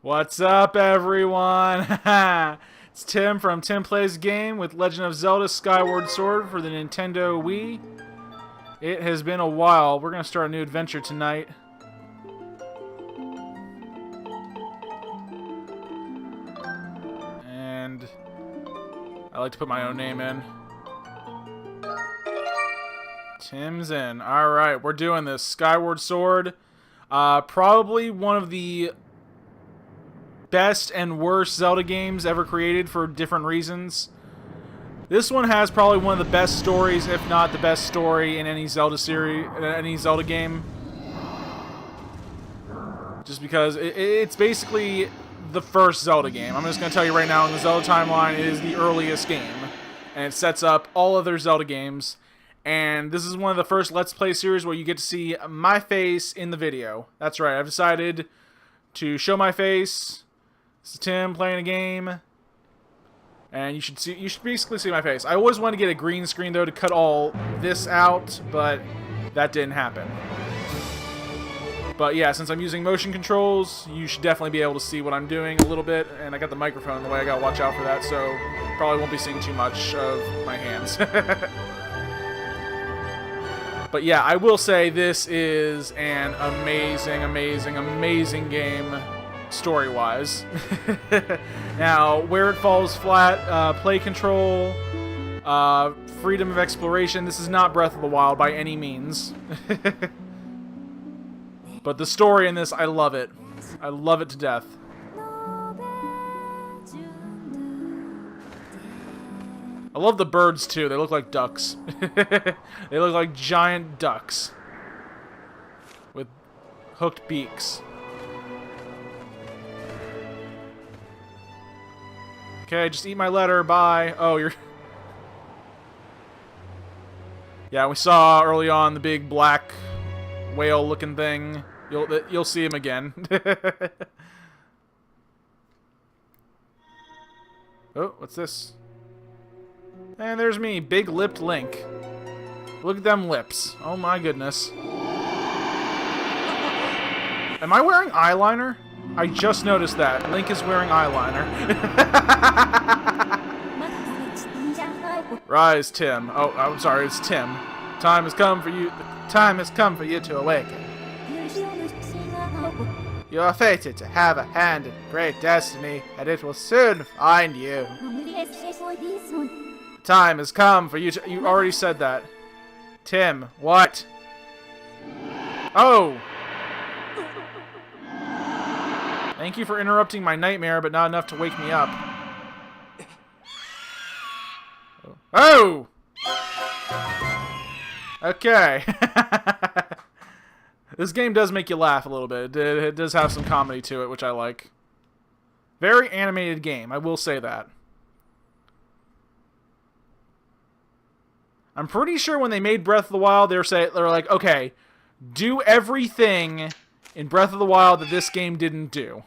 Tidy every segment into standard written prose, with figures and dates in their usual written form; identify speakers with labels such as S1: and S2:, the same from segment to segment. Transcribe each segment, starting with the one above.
S1: What's up, everyone? It's Tim from Tim Plays Game with Legend of Zelda Skyward Sword for the Nintendo Wii. It has been a while. We're going to start a new adventure tonight. And I like to put my own name in. Tim's in. Alright, we're doing this. Skyward Sword. Probably one of the best and worst Zelda games ever created for different reasons. This one has probably one of the best stories, if not the best story in any Zelda series, any Zelda game. Just because it's basically the first Zelda game. I'm just going to tell you right now, in the Zelda timeline, it is the earliest game. And it sets up all other Zelda games. And this is one of the first Let's Play series where you get to see my face in the video. That's right, I've decided to show my face. This is Tim playing a game, and you should basically see my face. I always wanted to get a green screen though to cut all this out, but that didn't happen. But yeah, since I'm using motion controls, you should definitely be able to see what I'm doing a little bit, and I got the microphone in the way. I gotta watch out for that, so probably won't be seeing too much of my hands. But yeah, I will say this is an amazing, amazing, amazing game. Story-wise. Now, where it falls flat, play control, freedom of exploration. This is not Breath of the Wild by any means. But the story in this, I love it. I love it to death. I love the birds, too. They look like ducks. They look like giant ducks with hooked beaks. Okay, just eat my letter, bye. Oh, you're... Yeah, we saw early on the big black whale-looking thing. You'll see him again. Oh, what's this? And there's me, big-lipped Link. Look at them lips. Oh my goodness. Am I wearing eyeliner? I just noticed that. Link is wearing eyeliner. Rise, Tim. Oh, I'm sorry, it's Tim. Time has come for you. Time has come for you to awaken. You are fated to have a hand in great destiny, and it will soon find you. Time has come for you to... You already said that. Tim, what? Oh! Thank you for interrupting my nightmare, but not enough to wake me up. Oh! Okay. This game does make you laugh a little bit. It does have some comedy to it, which I like. Very animated game, I will say that. I'm pretty sure when they made Breath of the Wild, they're like, okay, do everything in Breath of the Wild that this game didn't do.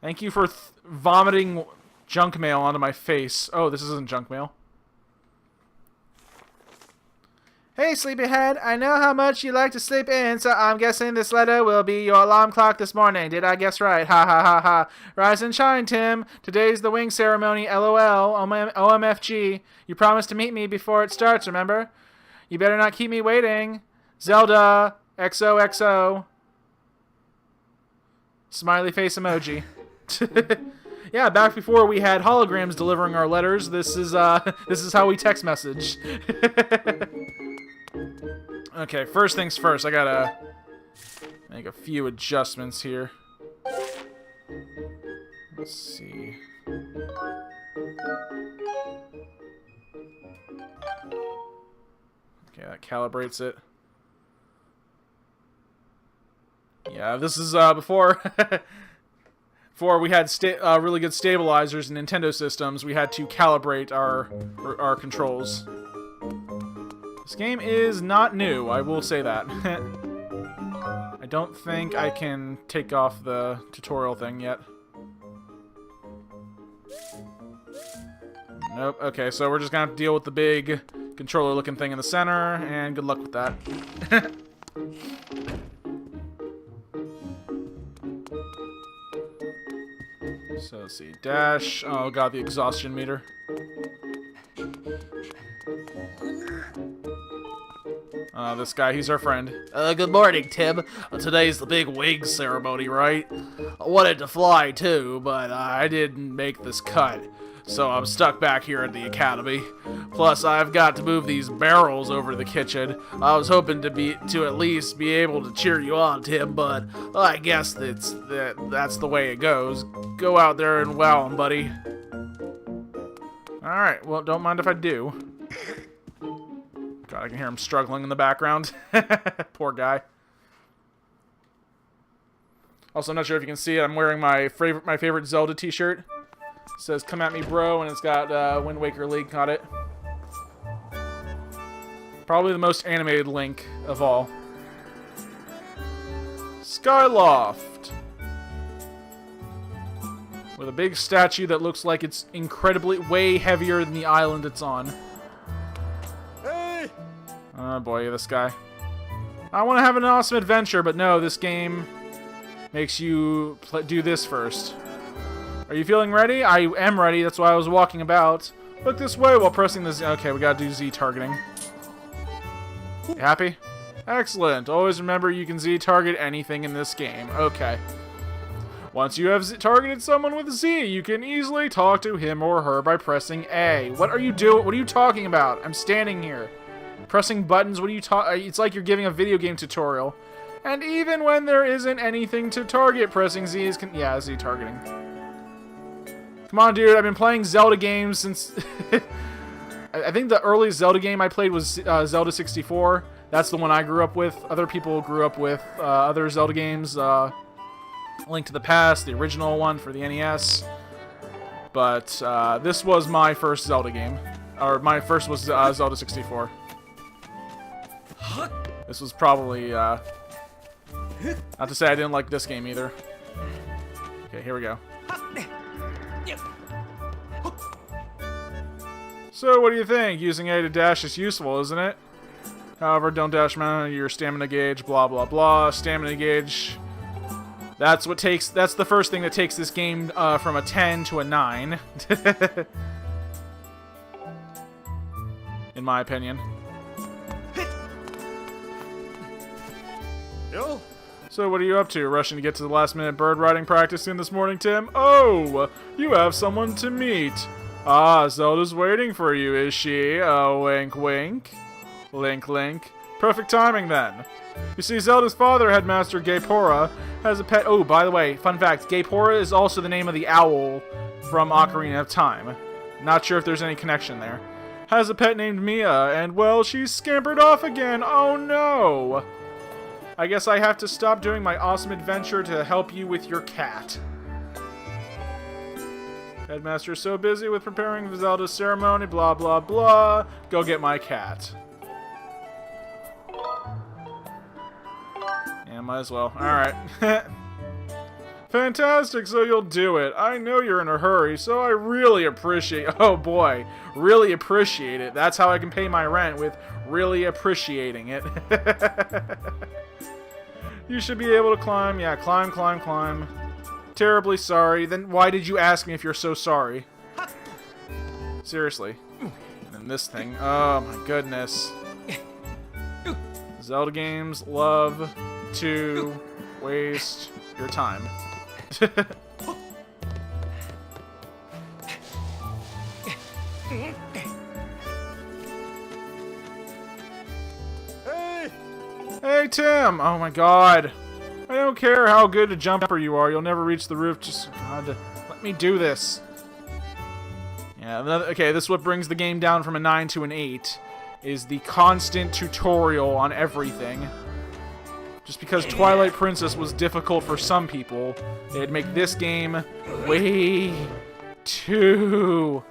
S1: Thank you for vomiting junk mail onto my face. Oh, this isn't junk mail. Hey, sleepyhead. I know how much you like to sleep in, so I'm guessing this letter will be your alarm clock this morning. Did I guess right? Ha ha ha ha. Rise and shine, Tim. Today's the wing ceremony. LOL. OMFG. You promised to meet me before it starts, remember? You better not keep me waiting. Zelda. XOXO. Smiley face emoji. Yeah, back before we had holograms delivering our letters, this is how we text message. Okay, first things first, I gotta make a few adjustments here. Let's see. Okay, that calibrates it. Yeah, this is before before we had really good stabilizers in Nintendo systems. We had to calibrate our controls. This game is not new, I will say that. I don't think I can take off the tutorial thing yet. Nope. Okay, so we're just gonna have to deal with the big controller-looking thing in the center, and good luck with that. So let's see. Dash. Oh god, the exhaustion meter. This guy, he's our friend. Good morning, Tim. Today's the big wig ceremony, right? I wanted to fly too, but I didn't make this cut. So I'm stuck back here at the academy. Plus, I've got to move these barrels over to the kitchen. I was hoping to at least be able to cheer you on, Tim, but I guess that's the way it goes. Go out there and wow 'em, buddy. Alright, well, don't mind if I do. God, I can hear him struggling in the background. Poor guy. Also, I'm not sure if you can see it. I'm wearing my favorite Zelda t-shirt. It says, "Come at me, bro," and it's got Wind Waker Link on it. Probably the most animated Link of all. Skyloft. With a big statue that looks like it's incredibly way heavier than the island it's on. Oh boy, this guy. I want to have an awesome adventure, but no, this game makes you do this first. Are you feeling ready? I am ready, that's why I was walking about. Look this way while pressing this. Okay, we gotta do Z targeting. You happy? Excellent. Always remember you can Z target anything in this game. Okay. Once you have targeted someone with Z, you can easily talk to him or her by pressing A. What are you doing? What are you talking about? I'm standing here. Pressing buttons, what are you talking? It's like you're giving a video game tutorial. And even when there isn't anything to target, pressing Z is yeah, Z targeting. Come on, dude, I've been playing Zelda games since... I think the earliest Zelda game I played was Zelda 64. That's the one I grew up with. Other people grew up with other Zelda games. Link to the Past, the original one for the NES. But this was my first Zelda game. Or my first was Zelda 64. This was probably, not to say I didn't like this game either. Okay, here we go. So, what do you think? Using A to dash is useful, isn't it? However, don't dash your stamina gauge, blah, blah, blah. Stamina gauge. That's the first thing that takes this game from a 10 to a 9. In my opinion. So what are you up to? Rushing to get to the last minute bird riding practice in this morning, Tim? Oh, you have someone to meet. Ah, Zelda's waiting for you, is she? Oh, wink, wink. Link, link. Perfect timing, then. You see, Zelda's father, Headmaster Gaepora, has a pet... Oh, by the way, fun fact, Gaepora is also the name of the owl from Ocarina of Time. Not sure if there's any connection there. Has a pet named Mia, and, well, she's scampered off again. Oh, no. I guess I have to stop doing my awesome adventure to help you with your cat. Headmaster's so busy with preparing for Zelda's ceremony, blah, blah, blah. Go get my cat. Yeah, might as well. Alright. Fantastic, so you'll do it. I know you're in a hurry, so I really appreciate... Oh, boy. Really appreciate it. That's how I can pay my rent, with really appreciating it. You should be able to climb. Yeah, climb, climb, climb. Terribly sorry. Then why did you ask me if you're so sorry? Seriously. And this thing. Oh, my goodness. Zelda games love to waste your time. Hey, Tim! Oh my god. I don't care how good a jumper you are. You'll never reach the roof. Just, God, let me do this. Yeah, okay, this is what brings the game down from a 9 to an 8. Is the constant tutorial on everything. Just because Twilight Princess was difficult for some people, they'd make this game way too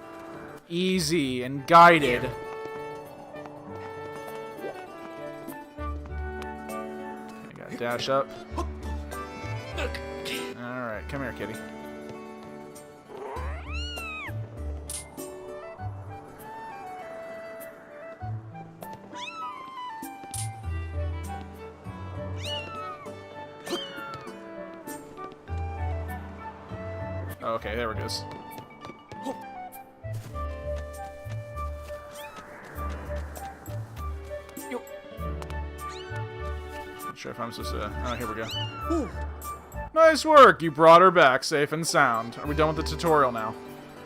S1: easy and guided. I gotta dash up. Alright, come here, kitty. Oh, okay, there it goes. Not sure if I'm supposed to... Oh, here we go. Ooh. Nice work! You brought her back safe and sound. Are we done with the tutorial now?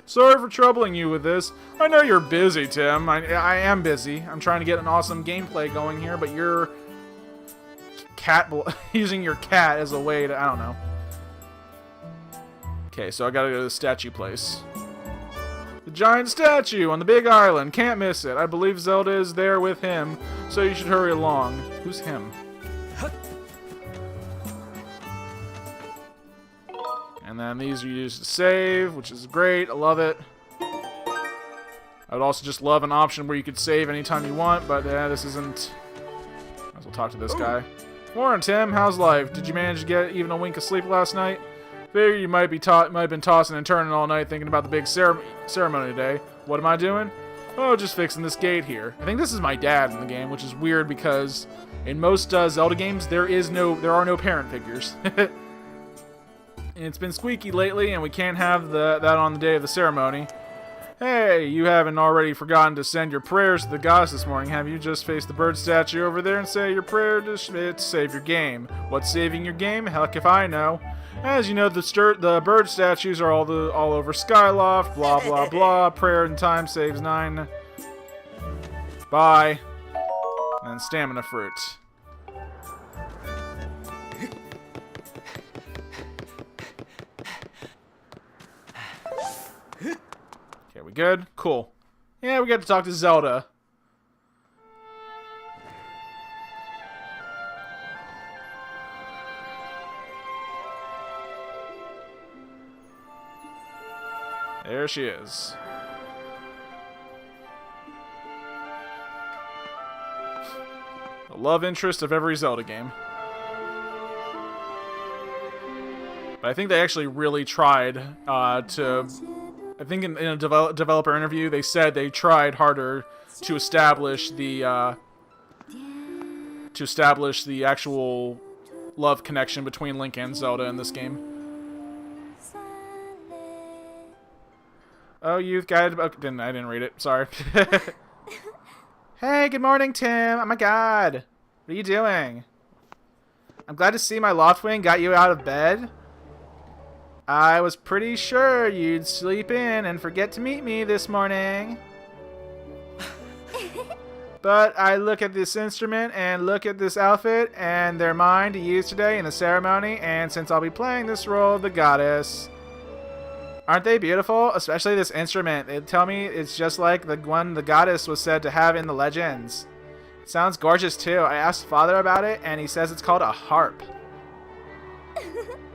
S1: Sorry for troubling you with this. I know you're busy, Tim. I am busy. I'm trying to get an awesome gameplay going here, but you're... using your cat as a way to... I don't know. Okay, so I gotta go to the statue place. The giant statue on the big island. Can't miss it. I believe Zelda is there with him, so you should hurry along. Who's him? And then these are used to save, which is great. I love it. I would also just love an option where you could save anytime you want, but this isn't... Might as well talk to this guy. Morning, Tim. How's life? Did you manage to get even a wink of sleep last night? Figure you might have been tossing and turning all night thinking about the big ceremony today. What am I doing? Oh, just fixing this gate here. I think this is my dad in the game, which is weird because in most Zelda games there are no parent figures. And it's been squeaky lately, and we can't have that on the day of the ceremony. Hey, you haven't already forgotten to send your prayers to the goddess this morning, have you? Just face the bird statue over there and say your prayer to save your game. What's saving your game? Heck if I know. As you know, the bird statues are all over Skyloft, blah blah blah. Prayer in time saves 9. Bye. And stamina fruit. Okay, we good? Cool. Yeah, we got to talk to Zelda. There she is. The love interest of every Zelda game. But I think they actually really tried to... I think in a developer interview, they said they tried harder to establish the actual love connection between Link and Zelda in this game. Oh, youth guide. I didn't read it. Sorry. Hey, good morning, Tim. Oh my God, what are you doing? I'm glad to see my Loftwing got you out of bed. I was pretty sure you'd sleep in and forget to meet me this morning. But I look at this instrument and look at this outfit, and they're mine to use today in the ceremony, and since I'll be playing this role of the goddess. Aren't they beautiful? Especially this instrument. They tell me it's just like the one the goddess was said to have in the legends. It sounds gorgeous too. I asked Father about it, and he says it's called a harp.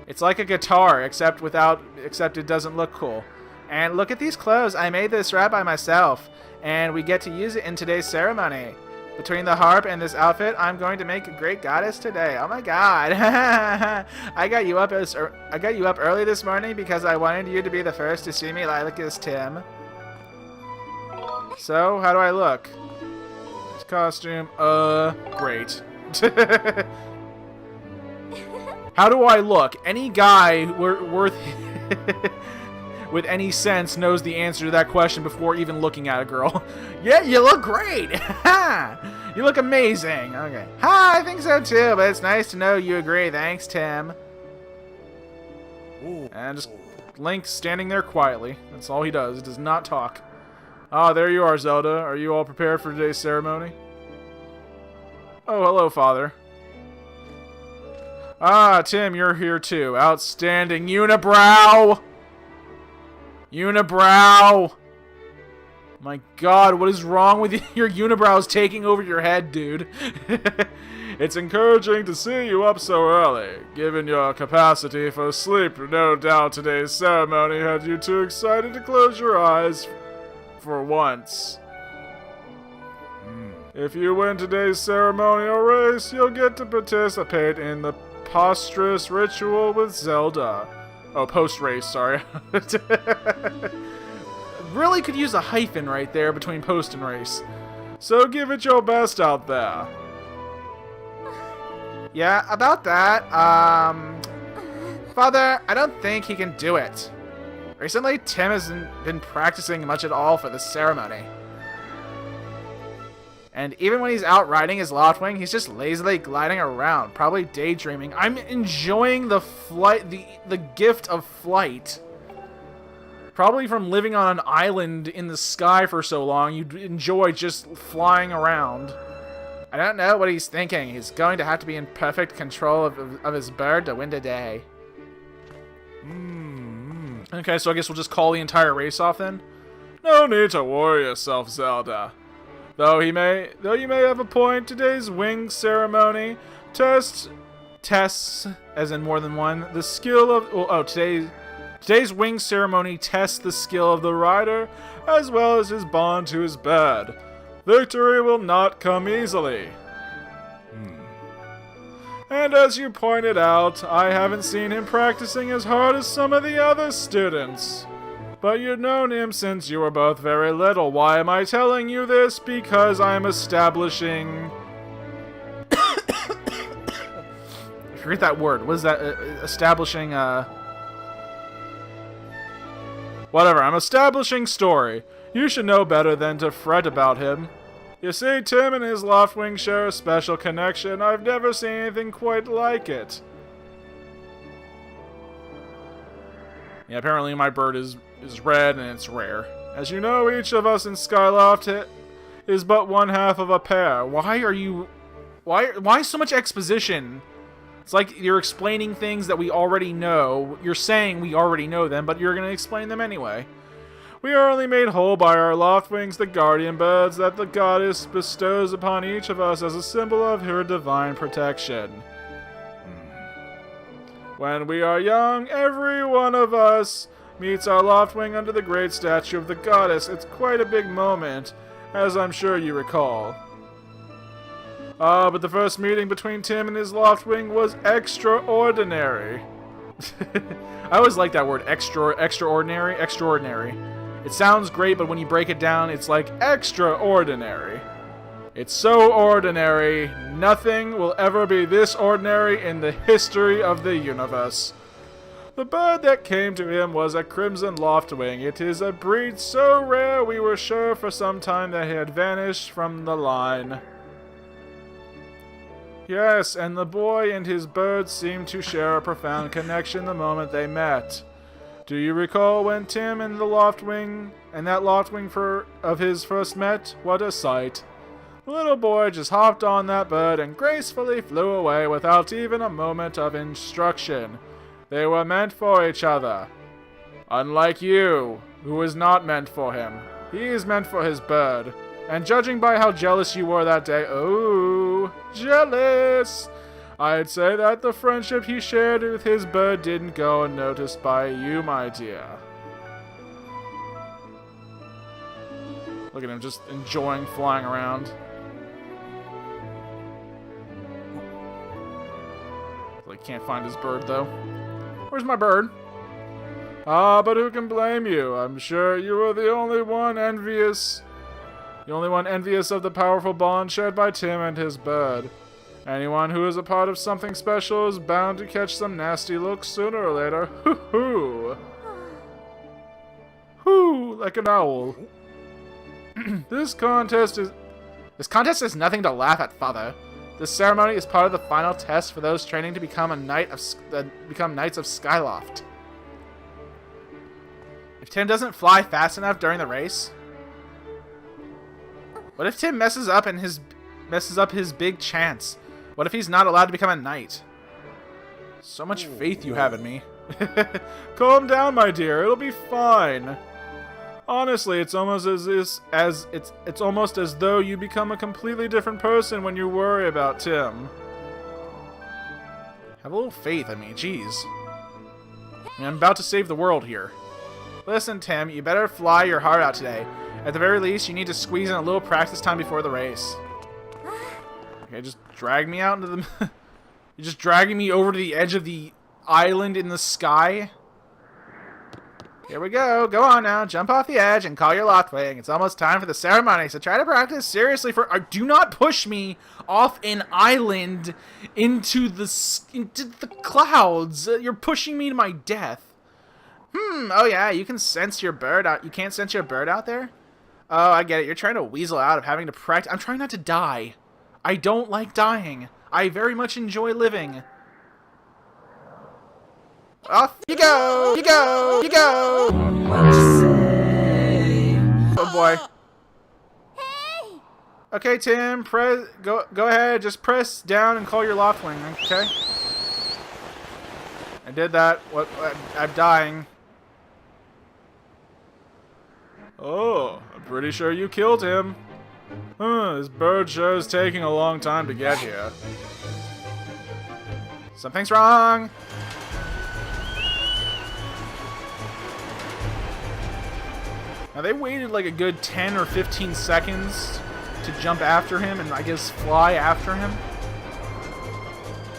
S1: It's like a guitar, except it doesn't look cool. And look at these clothes. I made this wrap by myself, and we get to use it in today's ceremony. Between the harp and this outfit, I'm going to make a great goddess today. Oh my God! I got you up early this morning because I wanted you to be the first to see me like this, Tim. So, how do I look? This costume, great. How do I look? Any guy worth with any sense knows the answer to that question before even looking at a girl. Yeah, you look great. You look amazing. Okay. I think so too, but it's nice to know you agree. Thanks, Tim. Ooh. And just Link standing there quietly. That's all he does. He does not talk. Ah, there you are, Zelda. Are you all prepared for today's ceremony? Oh, hello, Father. Ah, Tim, you're here too. Outstanding. Unibrow! Unibrow! My God, what is wrong with you? Your unibrow is taking over your head, dude. It's encouraging to see you up so early. Given your capacity for sleep, no doubt today's ceremony had you too excited to close your eyes for once. If you win today's ceremonial race, you'll get to participate in the postrous ritual with Zelda. Oh, post-race, sorry. Really could use a hyphen right there between post and race. So give it your best out there. Yeah, about that, Father, I don't think he can do it. Recently, Tim hasn't been practicing much at all for the ceremony. And even when he's out riding his Loftwing, he's just lazily gliding around, probably daydreaming. I'm enjoying the flight, the gift of flight. Probably from living on an island in the sky for so long, you'd enjoy just flying around. I don't know what he's thinking. He's going to have to be in perfect control of his bird to win today. Okay, so I guess we'll just call the entire race off then? No need to worry yourself, Zelda. Though you may have a point, today's wing ceremony tests, as in more than one, the skill of... Today's wing ceremony tests the skill of the rider, as well as his bond to his bird. Victory will not come easily. And as you pointed out, I haven't seen him practicing as hard as some of the other students. But you've known him since you were both very little. Why am I telling you this? Because I am establishing... I forget that word. What is that? Establishing, Whatever, I'm establishing story. You should know better than to fret about him. You see, Tim and his Loftwing share a special connection. I've never seen anything quite like it. Yeah, apparently my bird is red and it's rare. As you know, each of us in Skyloft is but one half of a pair. Why so much exposition? It's like you're explaining things that we already know. You're saying we already know them, but you're going to explain them anyway. We are only made whole by our Loftwings, the guardian birds that the goddess bestows upon each of us as a symbol of her divine protection. When we are young, every one of us meets our Loftwing under the great statue of the goddess. It's quite a big moment, as I'm sure you recall. But the first meeting between Tim and his Loftwing was extraordinary. I always like that word, extraordinary. It sounds great, but when you break it down, it's like extraordinary. It's so ordinary, nothing will ever be this ordinary in the history of the universe. The bird that came to him was a crimson Loftwing. It is a breed so rare we were sure for some time that he had vanished from the line. Yes, and the boy and his bird seemed to share a profound connection the moment they met. Do you recall when Tim and that Loftwing of his first met? What a sight. The little boy just hopped on that bird and gracefully flew away without even a moment of instruction. They were meant for each other. Unlike you, who is not meant for him. He is meant for his bird. And judging by how jealous you were that day, oh, jealous! I'd say that the friendship he shared with his bird didn't go unnoticed by you, my dear. Look at him just enjoying flying around. Like, can't find his bird, though. Where's my bird? Ah, but who can blame you? I'm sure you were the only one envious of the powerful bond shared by Tim and his bird. Anyone who is a part of something special is bound to catch some nasty looks sooner or later. Hoo-hoo! Hoo, like an owl. This contest is nothing to laugh at, Father. This ceremony is part of the final test for those training to become knights of Skyloft. If Tim doesn't fly fast enough during the race, what if Tim messes up his big chance? What if he's not allowed to become a knight? So much faith you have in me. Calm down, my dear. It'll be fine. Honestly, it's almost it's almost as though you become a completely different person when you worry about Tim. Have a little faith in me, jeez. I'm about to save the world here. Listen, Tim, you better fly your heart out today. At the very least, you need to squeeze in a little practice time before the race. Okay, just drag me out into the... You're just dragging me over to the edge of the island in the sky? Here we go. Go on now. Jump off the edge and call your Loftwing. It's almost time for the ceremony, so try to practice seriously for... do not push me off an island into the clouds. You're pushing me to my death. Oh yeah, you can sense your bird out. You can't sense your bird out there? Oh, I get it. You're trying to weasel out of having to practice. I'm trying not to die. I don't like dying. I very much enjoy living. Off you go! You go! You go! Oh boy. Okay, Tim, go ahead, just press down and call your Loftwing, okay? I did that. I'm dying. Oh, I'm pretty sure you killed him. This bird sure is taking a long time to get here. Something's wrong! Now they waited like a good 10 or 15 seconds to jump after him and I guess fly after him.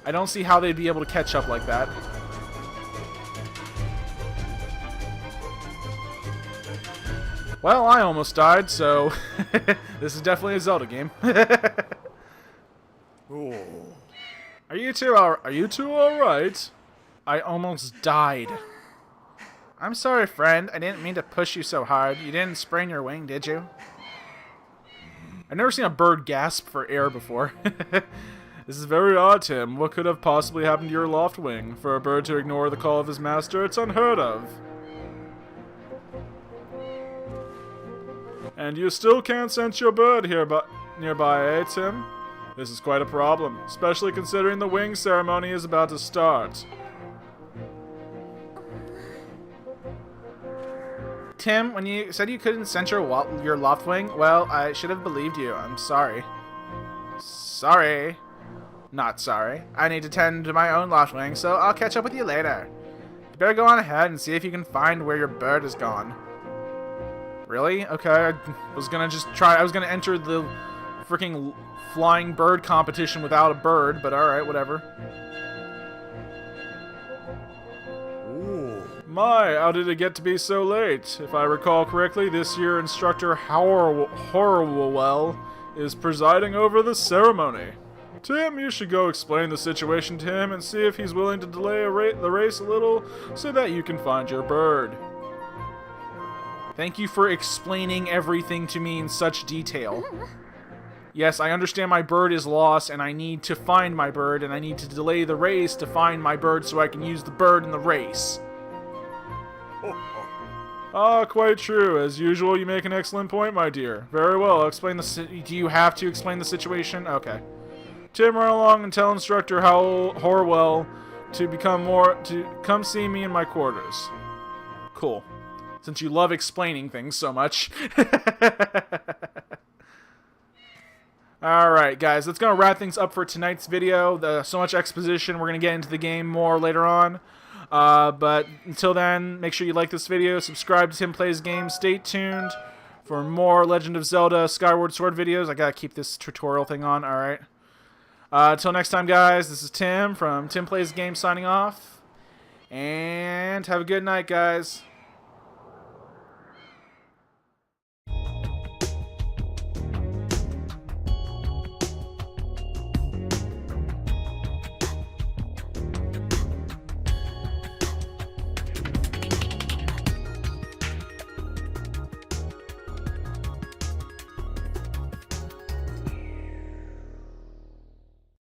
S1: I don't see how they'd be able to catch up like that. Well, I almost died, so this is definitely a Zelda game. Are you two all right? I almost died. I'm sorry, friend. I didn't mean to push you so hard. You didn't sprain your wing, did you? I've never seen a bird gasp for air before. This is very odd, Tim. What could have possibly happened to your Loftwing? For a bird to ignore the call of his master, it's unheard of. And you still can't sense your bird here nearby, eh, Tim? This is quite a problem, especially considering the wing ceremony is about to start. Tim, when you said you couldn't sense your Loftwing, well, I should have believed you. I'm sorry. Sorry. Not sorry. I need to tend to my own Loftwing, so I'll catch up with you later. You better go on ahead and see if you can find where your bird is gone. Really? Okay, I was gonna enter the freaking flying bird competition without a bird, but alright, whatever. My, how did it get to be so late? If I recall correctly, this year Instructor Horwell is presiding over the ceremony. Tim, you should go explain the situation to him and see if he's willing to delay the race a little so that you can find your bird. Thank you for explaining everything to me in such detail. Yes, I understand my bird is lost and I need to find my bird and I need to delay the race to find my bird so I can use the bird in the race. Ah, quite true. As usual, you make an excellent point, my dear. Very well, I'll explain do you have to explain the situation? Okay. Tim, run along and tell Instructor Horwell to come see me in my quarters. Cool. Since you love explaining things so much. Alright, guys, that's going to wrap things up for tonight's video. So much exposition. We're going to get into the game more later on. But until then, make sure you like this video, subscribe to Tim Plays Games, stay tuned for more Legend of Zelda Skyward Sword videos. I gotta keep this tutorial thing on, alright. Until next time, guys, this is Tim from Tim Plays Games signing off. And have a good night, guys.